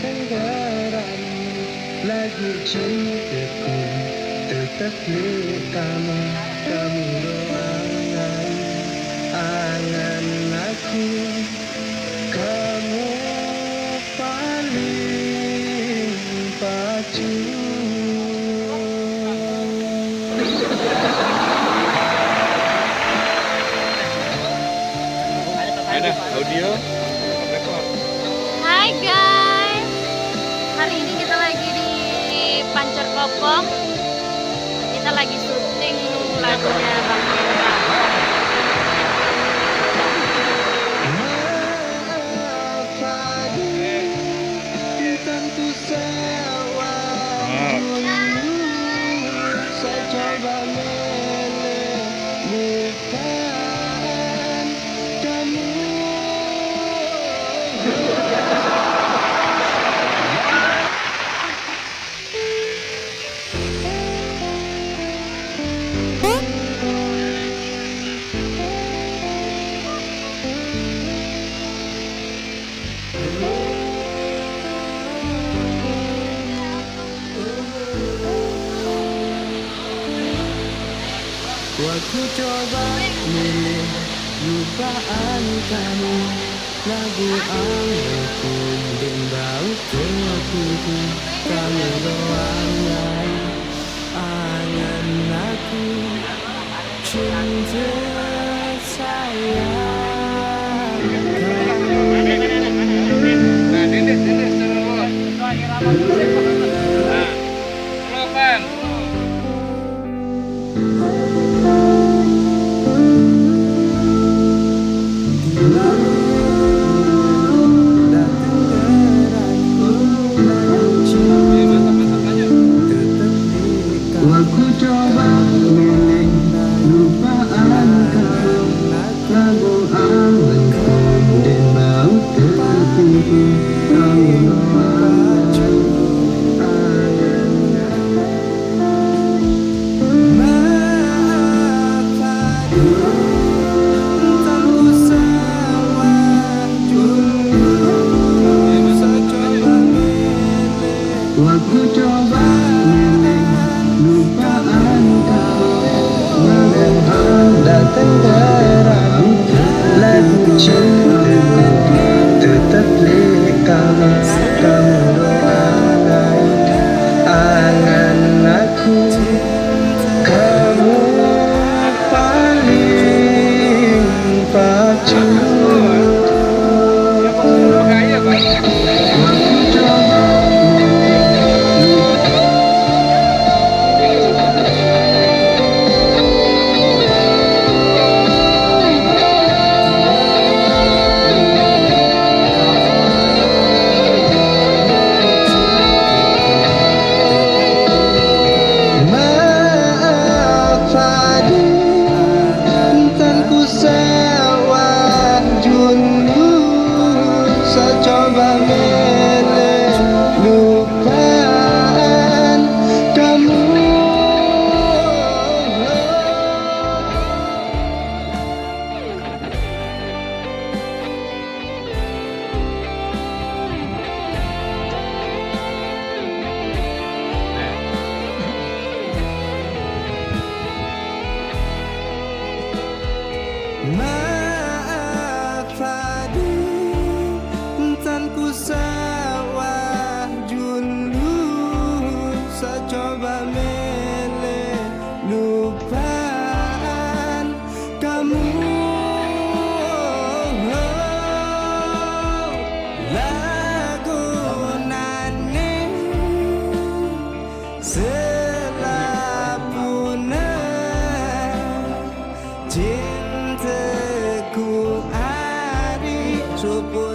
tenggaramu lagu cintaku tetap milik kamu. Kamu ruangan angan aku, kamu paling pacu. Ada audio rekor. Hai guys, hari ini kita lagi di Pancar Kopong. Kita lagi syuting lagunya Bang Hendra. Tentu sewa saya coba menemukan kamu. Waktu coba milih lupaan kamu, lagu anganku dan bau kopiku, kamu doang angan aku, cinta sayang kamu. Nah, Dendes terus. Nah, slogan. Aku coba milih lupaan kamu, lagu anganku dan bau kopiku, kamu doang angan aku coba milih lupaan kamu, ada tenggaramu lagu cintaku tetap milik kamu. Kamu doang angan aku, kamu paling pacu. Coba melupakan kamu. Maaf tadi tanku sawah dulu, saya coba melupakan kamu. Lagu nane selapuna cintaku ari supun